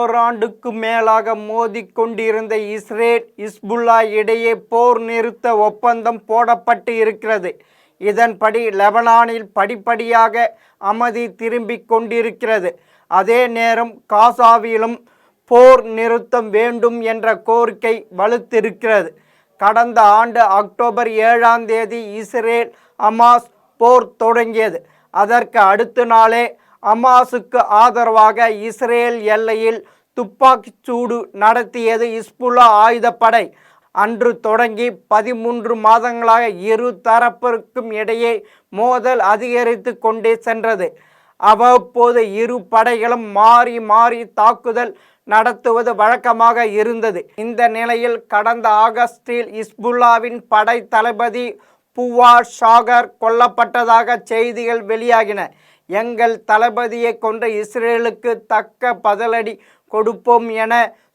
ஓராண்டுக்கு மேலாக மோதிக்கொண்டிருந்த இஸ்ரேல் இஸ்புல்லா இடையே போர் நிறுத்த ஒப்பந்தம் போடப்பட்டு இருக்கிறது. இதன்படி லெபனானில் படிப்படியாக அமைதி திரும்பிக் கொண்டிருக்கிறது. அதே நேரம் காசாவிலும் போர் நிறுத்தம் வேண்டும் என்ற கோரிக்கை வலுத்திருக்கிறது. கடந்த ஆண்டு அக்டோபர் 7ஆம் தேதி இஸ்ரேல் ஹமாஸ் போர் தொடங்கியது. அதற்கு அடுத்த நாளே ஹமாஸுக்கு ஆதரவாக இஸ்ரேல் எல்லையில் துப்பாக்கிச்சூடு நடத்தியது ஹிஸ்புல்லா ஆயுதப்படை. அன்று தொடங்கி 13 மாதங்களாக இரு தரப்பிற்கும் இடையே மோதல் அதிகரித்து கொண்டே சென்றது. அவ்வப்போது இரு படைகளும் மாறி மாறி தாக்குதல் நடத்துவது வழக்கமாக இருந்தது. இந்த நிலையில் கடந்த ஆகஸ்டில் ஹிஸ்புல்லாவின் படை தளபதி புவாட் ஷாகர் கொல்லப்பட்டதாக செய்திகள் வெளியாகின. எங்கள் தளபதியை கொன்ற இஸ்ரேலுக்கு தக்க பதிலடி கொடுப்போம் என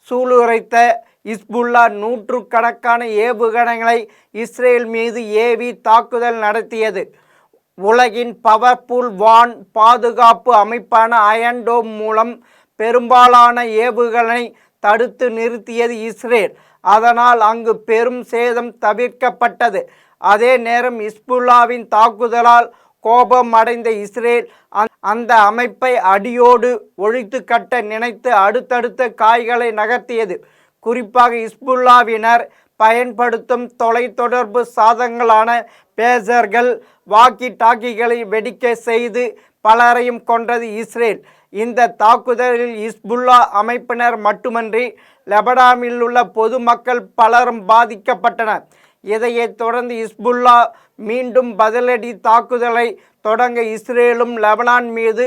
சூளுரைத்த ஹிஸ்புல்லா நூற்றுக்கணக்கான ஏவுகணைகளை இஸ்ரேல் மீது ஏவி தாக்குதல் நடத்தியது. உலகின் பவர்ஃபுல் வான் பாதுகாப்பு அமைப்பான அயர்ன் டோம் மூலம் பெரும்பாலான ஏவுகணை தடுத்து நிறுத்தியது இஸ்ரேல். அதனால் அங்கு பெரும் சேதம் தவிர்க்கப்பட்டது. அதே நேரம் ஹிஸ்புல்லாவின் தாக்குதலால் கோபம் அடைந்த இஸ்ரேல் அந்த அமைப்பை அடியோடு ஒழித்து கட்ட நினைத்து அடுத்தடுத்த காய்களை நகர்த்தியது. குறிப்பாக ஹிஸ்புல்லாவினர் பயன்படுத்தும் தொலைத்தொடர்பு சாதனங்களான பேசர்கள், வாக்கி டாக்கிகளை வெடிக்க செய்து பலரையும் கொன்றது இஸ்ரேல். இந்த தாக்குதலில் ஹிஸ்புல்லா அமைப்பினர் மட்டுமன்றி லெபனானில் உள்ள பொதுமக்கள் பலரும் பாதிக்கப்பட்டனர். இதைத் தொடர்ந்து ஹிஸ்புல்லா மீண்டும் பதிலடி தாக்குதலை தொடங்க இஸ்ரேலும் லெபனான் மீது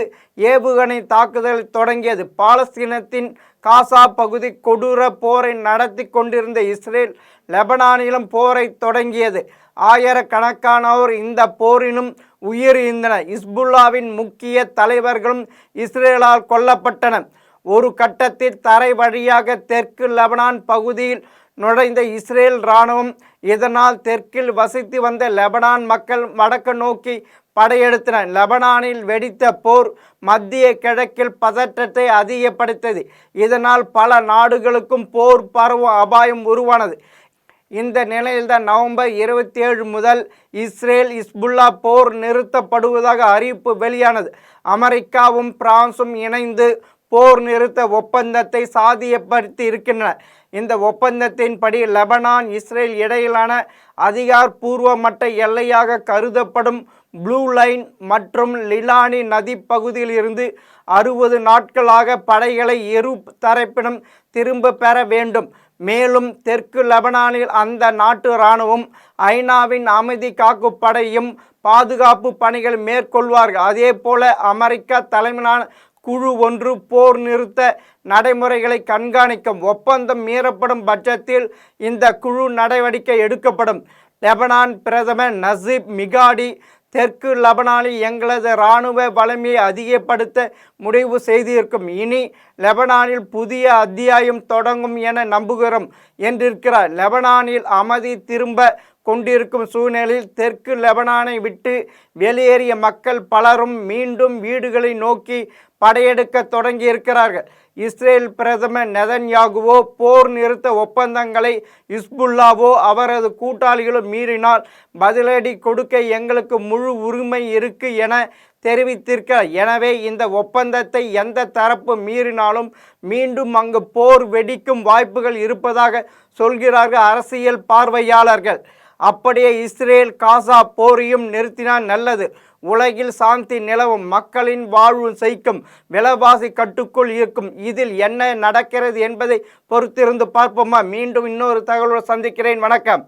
ஏவுகணை தாக்குதலை தொடங்கியது. பாலஸ்தீனத்தின் காசா பகுதி கொடூர போரை நடத்தி கொண்டிருந்த இஸ்ரேல் லெபனானிலும் போரை தொடங்கியது. ஆயிரக்கணக்கானோர் இந்த போரினும் உயிரிழந்தனர். ஹிஸ்புல்லாவின் முக்கிய தலைவர்களும் இஸ்ரேலால் கொல்லப்பட்டனர். ஒரு கட்டத்தில் தரை வழியாக தெற்கு லெபனான் பகுதியில் நுழைந்த இஸ்ரேல் இராணுவம் இதனால் தெற்கில் வசித்து வந்த லெபனான் மக்கள் வடக்கு நோக்கி படையெடுத்தனர். லெபனானில் வெடித்த போர் மத்திய கிழக்கில் பதற்றத்தை அதிகப்படுத்தியது. இதனால் பல நாடுகளுக்கும் போர் பரவும் அபாயம் உருவானது. இந்த நிலையில்தான் நவம்பர் 27 முதல் இஸ்ரேல் ஹிஸ்புல்லா போர் நிறுத்தப்படுவதாக அறிவிப்பு வெளியானது. அமெரிக்காவும் பிரான்சும் இணைந்து போர் நிறுத்த ஒப்பந்தத்தை சாத்தியப்படுத்தி இருக்கின்றன. இந்த ஒப்பந்தத்தின்படி லெபனான் இஸ்ரேல் இடையிலான அதிகாரப்பூர்வமற்ற எல்லையாக கருதப்படும் ப்ளூ லைன் மற்றும் லிலானி நதி பகுதியில் இருந்து 60 நாட்களாக படைகளை இரு தரப்பிலும் திரும்ப பெற வேண்டும். மேலும் தெற்கு லெபனானில் அந்த நாட்டு இராணுவம் ஐநாவின் அமைதி காக்கும் படையும் பாதுகாப்பு பணிகள் மேற்கொள்வார்கள். அதே போல அமெரிக்கா தலைமையிலான குழு ஒன்று போர் நிறுத்த நடைமுறைகளை கண்காணிக்கும். ஒப்பந்தம் மீறப்படும் பட்சத்தில் இந்த குழு நடவடிக்கை எடுக்கப்படும். லெபனான் பிரதமர் நஜீப் மிகாடி தெற்கு லெபனானில் எங்களது இராணுவ வலிமையை அதிகப்படுத்த முடிவு செய்திருக்கும். இனி லெபனானில் புதிய அத்தியாயம் தொடங்கும் என நம்புகிறோம் என்றிருக்கிறார். லெபனானில் அமைதி திரும்ப கொண்டிருக்கும் சூழ்நிலையில் தெற்கு லெபனானை விட்டு வெளியேறிய மக்கள் பலரும் மீண்டும் வீடுகளை நோக்கி படையெடுக்க தொடங்கியிருக்கிறார்கள். இஸ்ரேல் பிரதமர் நெதன்யாகுவோ போர் நிறுத்த ஒப்பந்தங்களை ஹிஸ்புல்லாவோ அவரது கூட்டாளிகளோ மீறினால் பதிலடி கொடுக்க எங்களுக்கு முழு உரிமை இருக்கு என தெரிவித்திருக்கிறார். எனவே இந்த ஒப்பந்தத்தை எந்த தரப்பு மீறினாலும் மீண்டும் அங்கு போர் வெடிக்கும் வாய்ப்புகள் இருப்பதாக சொல்கிறார்கள் அரசியல் பார்வையாளர்கள். அப்படியே இஸ்ரேல் காசா போரையும் நிறுத்தினால் நல்லது. உலகில் சாந்தி நிலவும், மக்களின் வாழ்வு செழிக்கும், விலைவாசி கட்டுக்குள் இருக்கும். இதில் என்ன நடக்கிறது என்பதை பொறுத்திருந்து பார்ப்போமா? மீண்டும் இன்னொரு தகவலோடு சந்திக்கிறேன். வணக்கம்.